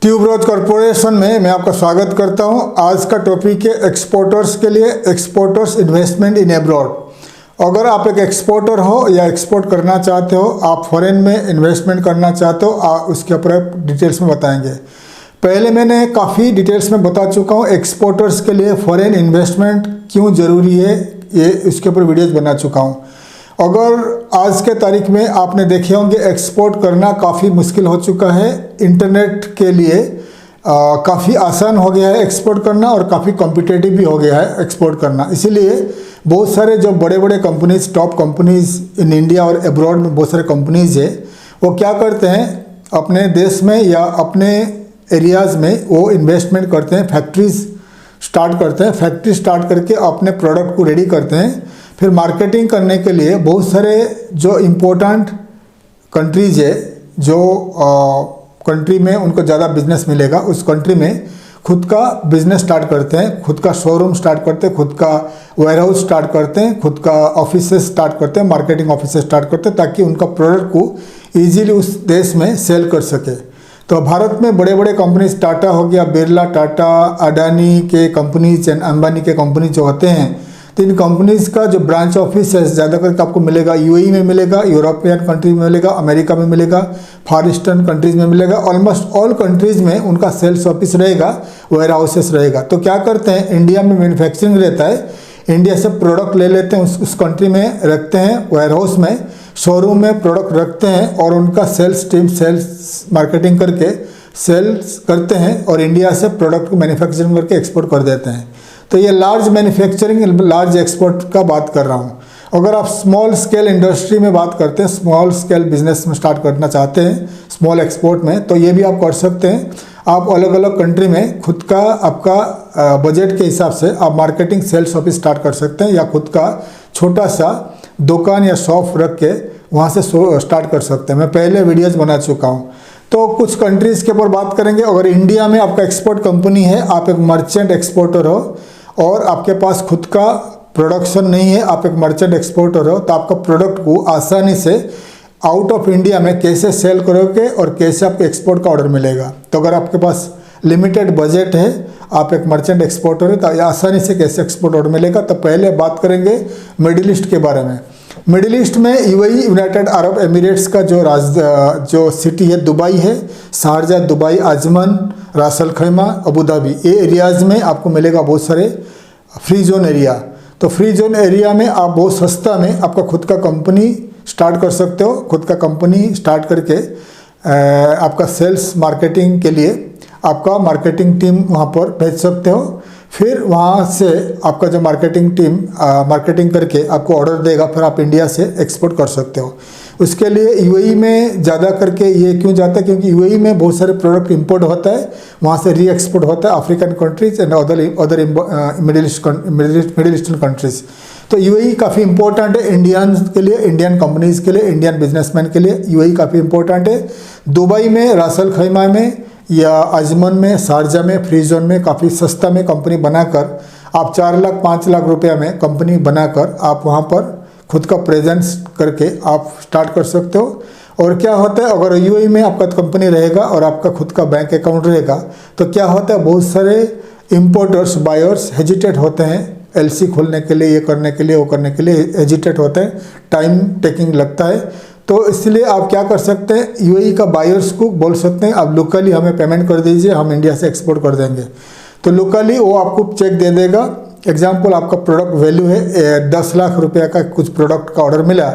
Tuberose corporation में मैं आपका स्वागत करता हूं। आज का टॉपिक है एक्सपोर्टर्स के लिए एक्सपोर्टर्स इन्वेस्टमेंट इन एब्रॉड। अगर आप एक एक्सपोर्टर हो या एक्सपोर्ट करना चाहते हो, आप फॉरेन में इन्वेस्टमेंट करना चाहते हो, उसके ऊपर डिटेल्स में बताएंगे। पहले मैंने काफ़ी डिटेल्स में बता चुका हूँ एक्सपोर्टर्स के लिए फॉरेन इन्वेस्टमेंट क्यों ज़रूरी है, ये इसके ऊपर वीडियोज़ बना चुका हूँ। अगर आज के तारीख में आपने देखे होंगे एक्सपोर्ट करना काफ़ी मुश्किल हो चुका है। इंटरनेट के लिए काफ़ी आसान हो गया है एक्सपोर्ट करना और काफ़ी कॉम्पिटिटिव भी हो गया है एक्सपोर्ट करना। इसीलिए बहुत सारे जो बड़े बड़े companies, top companies in India और अब्रॉड में बहुत सारे कंपनीज है, वो क्या करते हैं अपने देश में या अपने एरियाज़ में वो इन्वेस्टमेंट करते हैं, फैक्ट्रीज स्टार्ट करते हैं। फैक्ट्री स्टार्ट करके अपने प्रोडक्ट को रेडी करते हैं। फिर मार्केटिंग करने के लिए बहुत सारे जो इम्पोर्टेंट कंट्रीज है, जो कंट्री में उनको ज़्यादा बिजनेस मिलेगा, उस कंट्री में खुद का बिजनेस स्टार्ट करते हैं, खुद का शोरूम स्टार्ट करते हैं, खुद का वेयरहाउस स्टार्ट करते हैं, खुद का ऑफिसेस स्टार्ट करते हैं, मार्केटिंग ऑफिसेस स्टार्ट करते हैं, ताकि उनका प्रोडक्ट को ईजीली उस देश में सेल कर सके। तो भारत में बड़े बड़े कंपनीज, टाटा हो गया, बिरला, टाटा, अडानी के कंपनीज एंड अंबानी के कंपनीज जो होते हैं, तो इन कंपनीज का जो ब्रांच ऑफिस है ज़्यादा करके आपको मिलेगा यूएई में मिलेगा, यूरोपियन कंट्री में मिलेगा, अमेरिका में मिलेगा, फार ईस्टर्न कंट्रीज में मिलेगा। ऑलमोस्ट ऑल कंट्रीज में उनका सेल्स ऑफिस रहेगा, वेयर हाउसेस रहेगा। तो क्या करते हैं, इंडिया में मैन्युफैक्चरिंग रहता है, इंडिया से प्रोडक्ट ले लेते हैं, उस कंट्री में रखते हैं, वेयर हाउस में, शोरूम में प्रोडक्ट रखते हैं और उनका सेल्स टीम सेल्स मार्केटिंग करके सेल्स करते हैं और इंडिया से प्रोडक्ट को मैन्युफैक्चरिंग करके एक्सपोर्ट कर देते हैं। तो ये लार्ज मैन्युफैक्चरिंग, लार्ज एक्सपोर्ट का बात कर रहा हूँ। अगर आप स्मॉल स्केल इंडस्ट्री में बात करते हैं, स्मॉल स्केल बिजनेस में स्टार्ट करना चाहते हैं, स्मॉल एक्सपोर्ट में, तो ये भी आप कर सकते हैं। आप अलग अलग कंट्री में खुद का आपका बजट के हिसाब से आप मार्केटिंग सेल्स ऑफिस स्टार्ट कर सकते हैं, या खुद का छोटा सा दुकान या शॉप रख के वहाँ से स्टार्ट कर सकते हैं। मैं पहले वीडियोज़ बना चुका हूँ। तो कुछ कंट्रीज़ के ऊपर बात करेंगे। अगर इंडिया में आपका एक्सपोर्ट कंपनी है, आप एक मर्चेंट एक्सपोर्टर हो और आपके पास खुद का प्रोडक्शन नहीं है, आप एक मर्चेंट एक्सपोर्टर हो, तो आपका प्रोडक्ट को आसानी से आउट ऑफ इंडिया में कैसे सेल करोगे और कैसे आपको एक्सपोर्ट का ऑर्डर मिलेगा। तो अगर आपके पास लिमिटेड बजट है, आप एक मर्चेंट एक्सपोर्टर है, तो आसानी से कैसे एक्सपोर्ट ऑर्डर मिलेगा। तो पहले बात करेंगे मिडिल ईस्ट के बारे में। मिडिल ईस्ट में यूएई, यूनाइटेड अरब एमिरेट्स का जो सिटी है दुबई है, शारजा, दुबई, अजमन, रास अल खैमा, अबू धाबी, ये एरियाज़ में आपको मिलेगा बहुत सारे फ्री जोन एरिया। तो फ्री जोन एरिया में आप बहुत सस्ता में आपका खुद का कंपनी स्टार्ट कर सकते हो। खुद का कंपनी स्टार्ट करके आपका सेल्स मार्केटिंग के लिए आपका मार्केटिंग टीम वहाँ पर भेज सकते हो। फिर वहाँ से आपका जो मार्केटिंग टीम मार्केटिंग करके आपको ऑर्डर देगा, फिर आप इंडिया से एक्सपोर्ट कर सकते हो। उसके लिए यूएई में ज़्यादा करके ये क्यों जाता है, क्योंकि यूएई में बहुत सारे प्रोडक्ट इंपोर्ट होता है, वहाँ से री एक्सपोर्ट होता है African countries and other middle eastern countries. तो यूएई काफ़ी इंपॉर्टेंट है इंडियन के लिए, इंडियन कंपनीज के लिए, इंडियन बिजनेसमैन के लिए यूएई काफ़ी इंपॉर्टेंट है। दुबई में, रास अल खैमा में या अजमन में, शारजा में, फ्री जोन में काफ़ी सस्ता में कंपनी बनाकर आप 4 लाख 5 लाख रुपया में कंपनी बनाकर आप वहाँ पर खुद का प्रेजेंस करके आप स्टार्ट कर सकते हो। और क्या होता है, अगर यूएई में आपका कंपनी रहेगा और आपका खुद का बैंक अकाउंट रहेगा, तो क्या होता है, बहुत सारे इंपोर्टर्स, बायर्स हेजिटेट होते हैं एलसी खोलने के लिए, ये करने के लिए, वो करने के लिए हेजिटेट होते हैं, टाइम टेकिंग लगता है। तो इसलिए आप क्या कर सकते हैं, यूएई का बायर्स को बोल सकते हैं आप लोकली हमें पेमेंट कर दीजिए, हम इंडिया से एक्सपोर्ट कर देंगे। तो लोकली वो आपको चेक दे देगा। एग्जाम्पल, आपका प्रोडक्ट वैल्यू है 10 लाख रुपया का, कुछ प्रोडक्ट का ऑर्डर मिला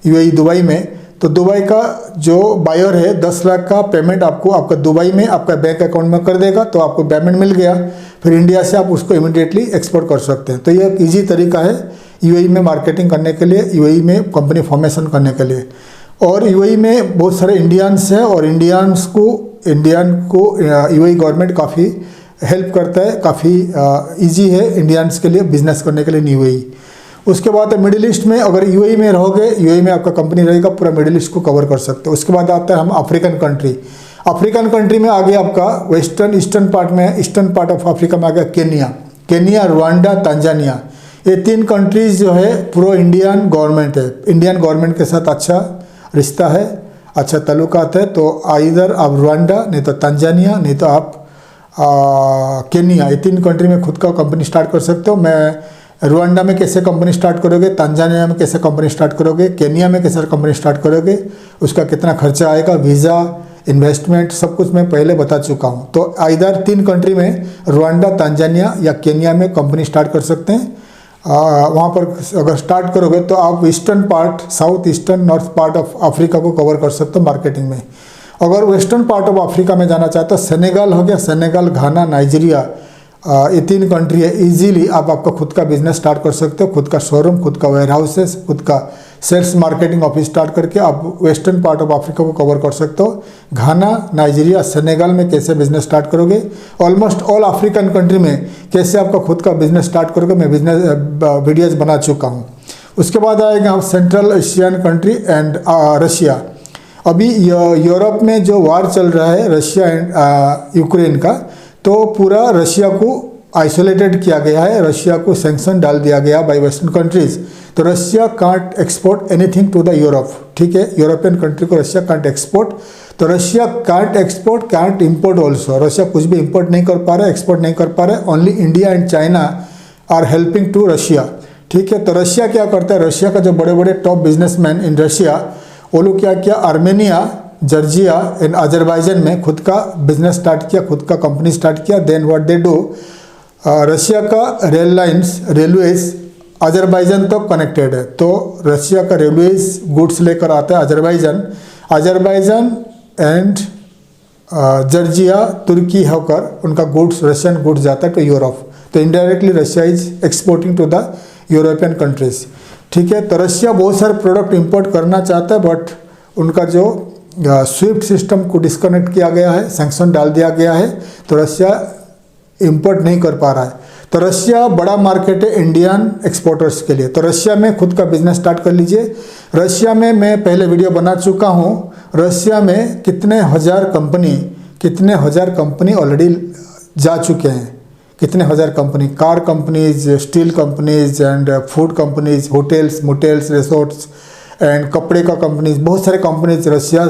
यूएई दुबई में, तो दुबई का जो बायर है 10 लाख का पेमेंट आपको आपका दुबई में आपका बैंक अकाउंट में कर देगा। तो आपको पेमेंट मिल गया, फिर इंडिया से आप उसको इमीडिएटली एक्सपोर्ट कर सकते हैं। तो ये एक ईजी तरीका है यूएई में मार्केटिंग करने के लिए, यूएई में कंपनी फॉर्मेशन करने के लिए। और यूएई में बहुत सारे इंडियंस हैं और इंडियन को यूएई गवर्नमेंट काफ़ी हेल्प करता है, काफ़ी इजी है इंडियंस के लिए बिजनेस करने के लिए यूएई। उसके बाद मिडिल ईस्ट में, अगर यूएई में रहोगे, यूएई में आपका कंपनी रहेगा, पूरा मिडिल ईस्ट को कवर कर सकते हो। उसके बाद आता है हम अफ्रीकन कंट्री। अफ्रीकन कंट्री में आ गया आपका ईस्टर्न पार्ट ऑफ अफ्रीका में आ गया केनिया, रुवांडा, तंजानिया। ये 3 कंट्रीज जो है प्रो इंडियन गवर्नमेंट है, इंडियन गवर्नमेंट के साथ अच्छा रिश्ता है। अच्छा ताल्लुकात है, तो इधर आप रुवांडा, नहीं तो तंजानिया, नहीं तो आप केनिया, ये 3 कंट्री में खुद का कंपनी स्टार्ट कर सकते हो। मैं रुवांडा में कैसे कंपनी स्टार्ट करोगे, तंजानिया में कैसे कंपनी स्टार्ट करोगे, केनिया में कैसे कंपनी स्टार्ट करोगे, उसका कितना खर्चा आएगा, वीज़ा, इन्वेस्टमेंट, सब कुछ मैं पहले बता चुका हूँ। तो इधर 3 कंट्री में रुवांडा, तंजानिया या केनिया में कंपनी स्टार्ट कर सकते हैं। वहाँ पर अगर स्टार्ट करोगे तो आप eastern part, south eastern, north part of Africa को कवर कर सकते हो मार्केटिंग में। अगर वेस्टर्न पार्ट ऑफ अफ्रीका में जाना चाहते हो, सेनेगल हो गया, सेनेगल, घाना, नाइजीरिया, ये 3 कंट्री है। इजीली आप आपका खुद का बिजनेस स्टार्ट कर सकते हो, खुद का शोरूम, खुद का वेयर हाउसेस, खुद का सेल्स मार्केटिंग ऑफिस स्टार्ट करके आप वेस्टर्न पार्ट ऑफ अफ्रीका को कवर कर सकते हो। घाना, नाइजीरिया, सेनेगल में कैसे बिजनेस स्टार्ट करोगे, ऑलमोस्ट ऑल अफ्रीकन कंट्री में कैसे आपका खुद का बिजनेस स्टार्ट करोगे, मैं बिजनेस वीडियोज़ बना चुका हूँ। उसके बाद आएगा हम central Asian country and Russia. अभी यूरोप में जो वार चल रहा है रशिया एंड यूक्रेन का, तो पूरा रशिया को आइसोलेटेड किया गया है, रशिया को सैंक्शन डाल दिया गया बाय वेस्टर्न कंट्रीज। तो Russia can't export anything to the Europe, ठीक है, यूरोपियन कंट्री को रशिया कांट एक्सपोर्ट। तो Russia can't export, can't import also, Russia कुछ भी इम्पोर्ट नहीं कर पा रहा है, एक्सपोर्ट नहीं कर पा रहा है। Only India and China are helping to Russia, ठीक है। तो रशिया क्या करता है, रशिया का जो बड़े बड़े टॉप बिजनेसमैन इन रशिया, वो लोग क्या किया, आर्मेनिया, जॉर्जिया एंड अजरबैजान में खुद का बिजनेस स्टार्ट किया, खुद का कंपनी स्टार्ट किया। Then what they do, Russia का रेल लाइन्स, रेलवेज अजरबैजान तक कनेक्टेड है, तो रशिया का रेलवेज गुड्स लेकर आता है अजरबैजान, अजरबैजान एंड जॉर्जिया, तुर्की होकर उनका गुड्स, रशियन गुड्स जाता है टू यूरोप। तो indirectly Russia is exporting to the European countries, ठीक है। तो रशिया बहुत सारे प्रोडक्ट इंपोर्ट करना चाहता है, बट उनका जो स्विफ्ट सिस्टम को डिस्कनेक्ट किया गया है, सैंक्शन डाल दिया गया है, तो रशिया इंपोर्ट नहीं कर पा रहा है। तो रशिया बड़ा मार्केट है इंडियन एक्सपोर्टर्स के लिए, तो रशिया में खुद का बिजनेस स्टार्ट कर लीजिए। रशिया में मैं पहले वीडियो बना चुका हूँ, रशिया में कितने हज़ार कंपनी ऑलरेडी जा चुके हैं, कितने हज़ार company, car companies, steel companies and food companies, hotels, motels, resorts and कपड़े का कंपनीज, बहुत सारे कंपनीज रशिया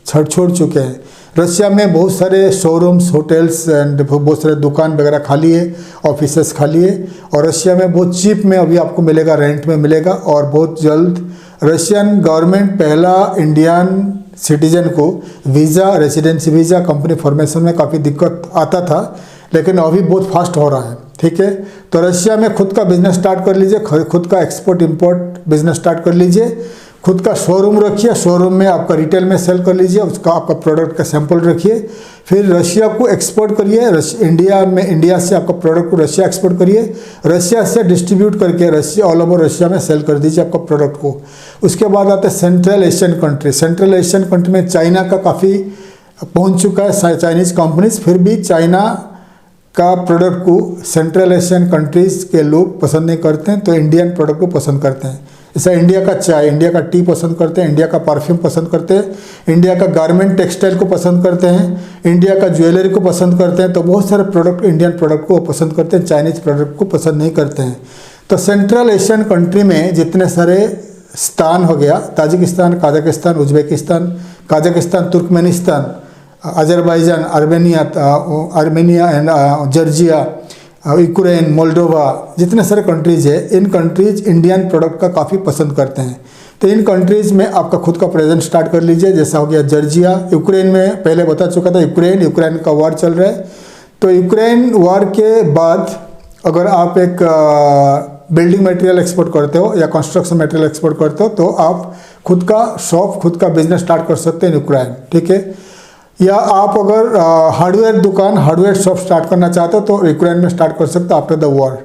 छोड़ चुके हैं। रशिया में बहुत सारे शोरूम्स, होटल्स एंड बहुत सारे दुकान वगैरह खाली है, ऑफिसेस खाली है, और रशिया में बहुत चीप में अभी आपको मिलेगा, रेंट में मिलेगा। और बहुत जल्द रशियन गवर्नमेंट पहला इंडियन सिटीजन को visa, residency visa, company formation में काफ़ी दिक्कत आता था, लेकिन अभी बहुत फास्ट हो रहा है, ठीक है। तो रशिया में खुद का बिजनेस स्टार्ट कर लीजिए, खुद का एक्सपोर्ट इंपोर्ट बिजनेस स्टार्ट कर लीजिए, खुद का शोरूम रखिए, शोरूम में आपका रिटेल में सेल कर लीजिए, उसका आपका प्रोडक्ट का सैंपल रखिए, फिर रशिया को एक्सपोर्ट करिए, इंडिया से आपका प्रोडक्ट को रशिया एक्सपोर्ट करिए, रशिया से डिस्ट्रीब्यूट करके रशिया ऑल ओवर रशिया में सेल कर दीजिए आपका प्रोडक्ट को। उसके बाद आते हैं central Asian country. Central Asian country में चाइना का काफ़ी पहुँच चुका है, चाइनीज़ कंपनीज, फिर भी चाइना का प्रोडक्ट को सेंट्रल एशियन कंट्रीज़ के लोग पसंद नहीं करते हैं, तो इंडियन प्रोडक्ट को पसंद करते हैं। जैसे इंडिया का चाय, इंडिया का टी पसंद करते हैं, इंडिया का परफ्यूम पसंद करते हैं, इंडिया का गारमेंट टेक्सटाइल को पसंद करते हैं, इंडिया का ज्वेलरी को पसंद करते हैं। तो बहुत सारे प्रोडक्ट इंडियन प्रोडक्ट को पसंद करते हैं, चाइनीज़ प्रोडक्ट को पसंद नहीं करते हैं। तो सेंट्रल एशियन कंट्री में जितने सारे स्थान हो गया, Tajikistan, Kazakhstan, Uzbekistan, Turkmenistan, Azerbaijan, Armenia and Georgia, Ukraine, Moldova, जितने सारे कंट्रीज़ है, इन कंट्रीज़ इंडियन प्रोडक्ट का काफ़ी पसंद करते हैं। तो इन कंट्रीज़ में आपका खुद का प्रेजेंस स्टार्ट कर लीजिए। जैसा हो गया जॉर्जिया, यूक्रेन में पहले बता चुका था, यूक्रेन का वार चल रहा है। तो यूक्रेन वार के बाद अगर आप एक बिल्डिंग मटेरियल एक्सपोर्ट करते हो या कंस्ट्रक्शन मटेरियल एक्सपोर्ट करते हो, तो आप खुद का शॉप, खुद का बिजनेस स्टार्ट कर सकते हैं यूक्रेन, ठीक है। या आप अगर हार्डवेयर दुकान, हार्डवेयर शॉप स्टार्ट करना चाहते हो तो यूक्रेन में स्टार्ट कर सकते हो आफ्टर द वॉर,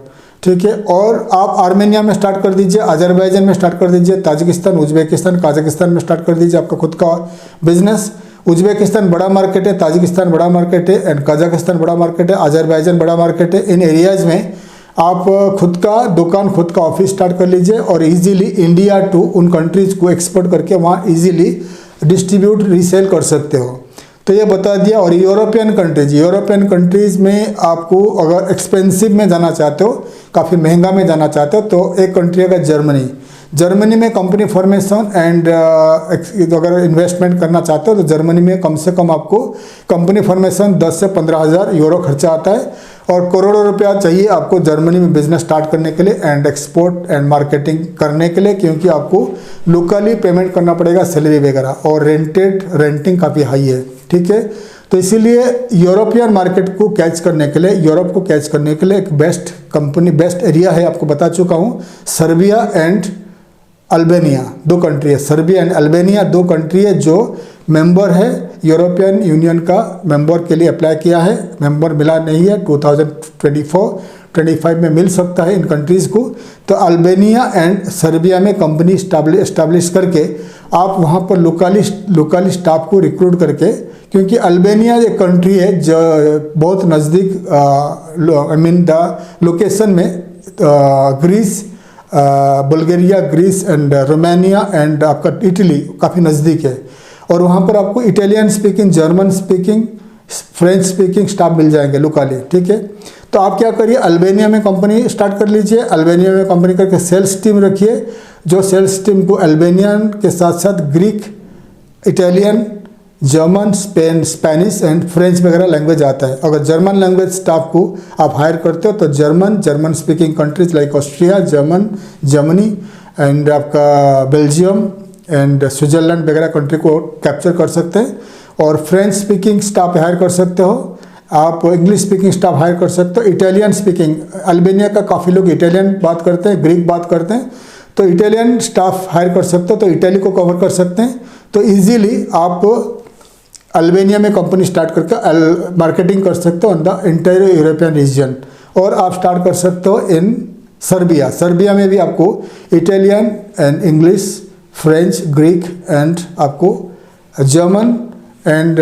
ठीक है। और आप आर्मेनिया में स्टार्ट कर दीजिए, अजरबैजान में स्टार्ट कर दीजिए, ताजिकिस्तान, उज्बेकिस्तान, काजाकिस्तान में स्टार्ट कर दीजिए आपका खुद का बिजनेस। उज्बेकिस्तान बड़ा मार्केट है, ताजिकिस्तान बड़ा मार्केट है एंड काजाकिस्तान बड़ा मार्केट है, अजरबैजान बड़ा मार्केट है। इन एरियाज़ में आप खुद का दुकान, खुद का ऑफिस स्टार्ट कर लीजिए और इजीली इंडिया टू उन कंट्रीज़ को एक्सपोर्ट करके वहाँ इजीली डिस्ट्रीब्यूट, रीसेल कर सकते हो। तो ये बता दिया। और यूरोपियन कंट्रीज़ में आपको अगर एक्सपेंसिव में जाना चाहते हो, काफ़ी महंगा में जाना चाहते हो, तो एक कंट्री है जर्मनी। जर्मनी में कंपनी फॉर्मेशन एंड अगर इन्वेस्टमेंट करना चाहते हो तो जर्मनी में कम से कम आपको कंपनी फॉर्मेशन 10 से 15,000 यूरो खर्चा आता है और करोड़ों रुपया चाहिए आपको जर्मनी में बिजनेस स्टार्ट करने के लिए एंड एक्सपोर्ट एंड मार्केटिंग करने के लिए, क्योंकि आपको लोकली पेमेंट करना पड़ेगा सैलरी वगैरह और रेंटिंग काफ़ी हाई है। ठीक है, तो इसीलिए यूरोपियन मार्केट को कैच करने के लिए, यूरोप को कैच करने के लिए एक बेस्ट एरिया है, आपको बता चुका हूँ, सर्बिया एंड अल्बानिया 2 कंट्री है। सर्बिया एंड अल्बानिया 2 कंट्री है जो मेंबर है यूरोपियन यूनियन का, मेंबर के लिए अप्लाई किया है, मेंबर मिला नहीं है, 2024-25 में मिल सकता है इन कंट्रीज़ को। तो अल्बानिया एंड सर्बिया में कंपनी इस्टाब्लिश करके आप वहाँ पर लोकली स्टाफ को रिक्रूट करके, क्योंकि अल्बानिया एक कंट्री है जो बहुत नज़दीक आई मीन द लोकेशन में Greece, Bulgaria, Greece and Romania and आपका इटली काफ़ी नज़दीक है और वहाँ पर आपको Italian speaking, German speaking, French speaking staff मिल जाएंगे लोकली। ठीक है, तो आप क्या करिए, अल्बानिया में कंपनी स्टार्ट कर लीजिए, अल्बानिया में कंपनी करके सेल्स टीम रखिए, जो सेल्स टीम को अल्बानियन के साथ साथ Greek, Italian, German, Spanish and French वगैरह लैंग्वेज आता है। अगर जर्मन लैंग्वेज स्टाफ को आप हायर करते हो तो German speaking countries like Austria, Germany and आपका बेल्जियम एंड स्विट्ज़रलैंड वगैरह कंट्री को कैप्चर कर सकते हैं। और फ्रेंच स्पीकिंग स्टाफ हायर कर सकते हो, आप इंग्लिश स्पीकिंग स्टाफ हायर कर सकते हो, इटालियन स्पीकिंग, अल्बानिया का काफ़ी लोग इटालियन बात करते हैं, ग्रीक बात करते हैं, तो इटालियन स्टाफ हायर कर सकते हो, तो इटली को कवर कर सकते हैं। तो ईजीली आप अल्बानिया में कंपनी स्टार्ट करके मार्केटिंग कर सकते हो in the entire European region. और आप स्टार्ट कर सकते हो इन सर्बिया में भी आपको Italian and English, French, Greek and आपको जर्मन एंड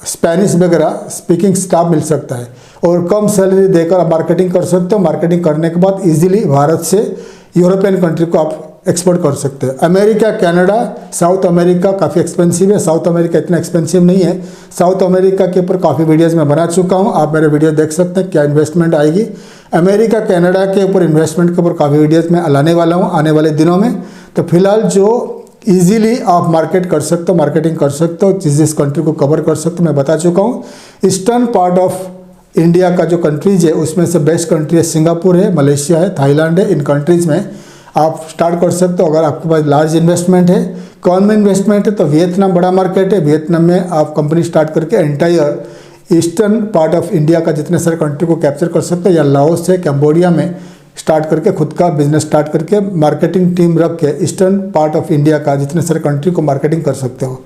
स्पेनिश वगैरह स्पीकिंग स्टाफ मिल सकता है और कम सैलरी देकर आप मार्केटिंग कर सकते हो। मार्केटिंग करने के बाद इजीली भारत से यूरोपियन कंट्री को आप एक्सपोर्ट कर सकते हैं। अमेरिका, कनाडा, साउथ अमेरिका काफ़ी एक्सपेंसिव है, साउथ अमेरिका इतना एक्सपेंसिव नहीं है। साउथ अमेरिका के ऊपर काफ़ी वीडियोज़ मैं बना चुका हूँ, आप मेरे वीडियो देख सकते हैं क्या इन्वेस्टमेंट आएगी। अमेरिका, कनाडा के ऊपर इन्वेस्टमेंट के ऊपर काफ़ी वीडियोज़ मैं लाने वाला हूँ आने वाले दिनों में। तो फिलहाल जो ईजिली आप मार्केट कर सकते हो, मार्केटिंग कर सकते हो, जिस कंट्री को कवर कर सकते हो मैं बता चुका हूँ। ईस्टर्न पार्ट ऑफ इंडिया का जो कंट्रीज़ है उसमें से बेस्ट कंट्री है सिंगापुर है, मलेशिया है, थाईलैंड है। इन कंट्रीज़ में आप स्टार्ट कर सकते हो अगर आपके पास लार्ज इन्वेस्टमेंट है। कौन में इन्वेस्टमेंट है तो वियतनाम बड़ा मार्केट है, वियतनाम में आप कंपनी स्टार्ट करके entire eastern part of India का जितने सारे कंट्री को कैप्चर कर सकते हो, या लाओस से कैम्बोडिया में स्टार्ट करके खुद का बिजनेस स्टार्ट करके मार्केटिंग टीम रख के ईस्टर्न पार्ट ऑफ इंडिया का जितने सारे कंट्री को मार्केटिंग कर सकते हो।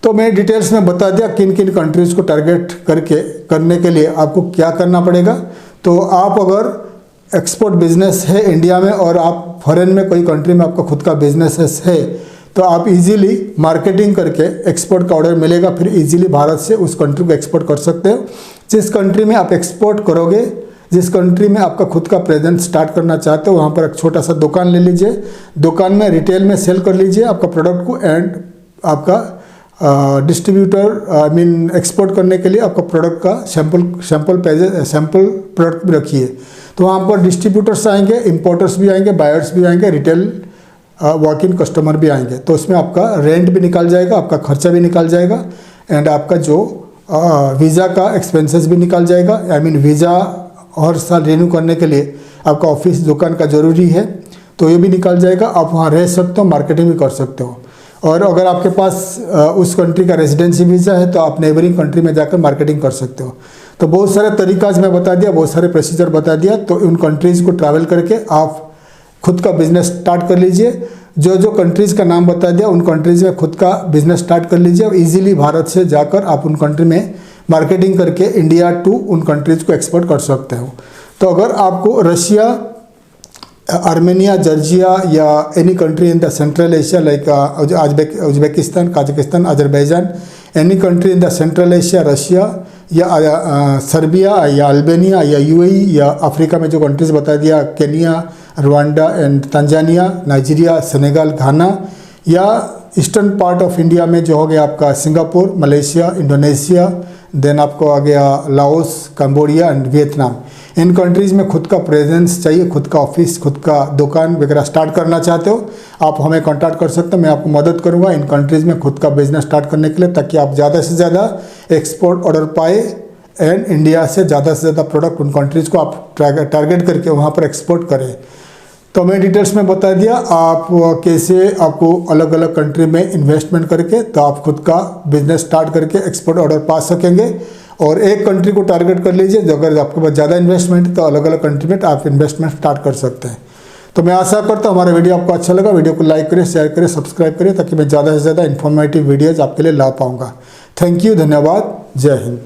तो मैं डिटेल्स में बता दिया किन किन कंट्रीज़ को टारगेट करने के लिए आपको क्या करना पड़ेगा। तो आप अगर एक्सपोर्ट बिजनेस है इंडिया में और आप फॉरेन में कोई कंट्री में आपका खुद का बिजनेस है तो आप इजीली मार्केटिंग करके एक्सपोर्ट का ऑर्डर मिलेगा, फिर इजीली भारत से उस कंट्री को एक्सपोर्ट कर सकते हो। जिस कंट्री में आप एक्सपोर्ट करोगे, जिस कंट्री में आपका खुद का प्रेजेंस स्टार्ट करना चाहते हो वहाँ पर एक छोटा सा दुकान ले लीजिए, दुकान में रिटेल में सेल कर लीजिए आपका प्रोडक्ट को एंड आपका डिस्ट्रीब्यूटर आई मीन एक्सपोर्ट करने के लिए आपका प्रोडक्ट का सैम्पल प्रोडक्ट भी रखिए। तो वहाँ पर डिस्ट्रीब्यूटर्स आएंगे, इंपोर्टर्स भी आएंगे, बायर्स भी आएंगे, रिटेल वॉक इन कस्टमर भी आएंगे। तो उसमें आपका रेंट भी निकल जाएगा, आपका खर्चा भी निकल जाएगा एंड आपका जो वीज़ा का एक्सपेंसेस भी निकल जाएगा। आई मीन वीज़ा हर साल रिन्यू करने के लिए आपका ऑफिस दुकान का ज़रूरी है, तो ये भी निकल जाएगा। आप वहाँ रह सकते हो, मार्केटिंग भी कर सकते हो। और अगर आपके पास उस कंट्री का रेजिडेंसी वीज़ा है तो आप नेबरिंग कंट्री में जाकर मार्केटिंग कर सकते हो। तो बहुत सारे तरीकाज मैं बता दिया, बहुत सारे प्रोसीजर बता दिया। तो उन कंट्रीज़ को ट्रैवल करके आप खुद का बिजनेस स्टार्ट कर लीजिए। जो जो कंट्रीज़ का नाम बता दिया उन कंट्रीज़ में खुद का बिजनेस स्टार्ट कर लीजिए और ईजिली भारत से जाकर आप उन कंट्री में मार्केटिंग करके इंडिया टू उन कंट्रीज़ को एक्सपोर्ट कर सकते हो। तो अगर आपको रशिया, आर्मेनिया, जॉर्जिया या any country in the Central Asia like Uzbekistan, Kazakhstan, Azerbaijan, any country in the Central Asia, Russia या सर्बिया या अल्बानिया या यूएई या अफ्रीका में जो कंट्रीज़ बता दिया Kenya, Rwanda and Tanzania, Nigeria, Senegal, Ghana, या ईस्टर्न पार्ट ऑफ इंडिया में जो हो गया आपका सिंगापुर, मलेशिया, इंडोनेशिया, देन आपको आ गया Laos, Cambodia and Vietnam. In countries में खुद का प्रेजेंस चाहिए, खुद का ऑफिस, खुद का दुकान वगैरह स्टार्ट करना चाहते हो, आप हमें कांटेक्ट कर सकते हो। मैं आपको मदद करूंगा इन कंट्रीज़ में खुद का बिजनेस स्टार्ट करने के लिए, ताकि आप ज़्यादा से ज़्यादा एक्सपोर्ट ऑर्डर पाए एंड इंडिया से ज़्यादा प्रोडक्ट उन कंट्रीज़ को आप टारगेट करके वहाँ पर एक्सपोर्ट करें। तो मैं डिटेल्स में बता दिया आप कैसे आपको अलग अलग कंट्री में इन्वेस्टमेंट करके तो आप खुद का बिजनेस स्टार्ट करके एक्सपोर्ट ऑर्डर पा सकेंगे। और एक कंट्री को टारगेट कर लीजिए, अगर आपके पास ज़्यादा इन्वेस्टमेंट है तो अलग अलग कंट्री में आप इन्वेस्टमेंट स्टार्ट कर सकते हैं। तो मैं आशा करता हूँ हमारा वीडियो आपको अच्छा लगा। वीडियो को लाइक करें, शेयर करें, सब्सक्राइब करें, ताकि मैं ज़्यादा से ज़्यादा इन्फॉर्मेटिव वीडियोज़ आपके लिए ला पाऊँगा। थैंक यू, धन्यवाद, जय हिंद।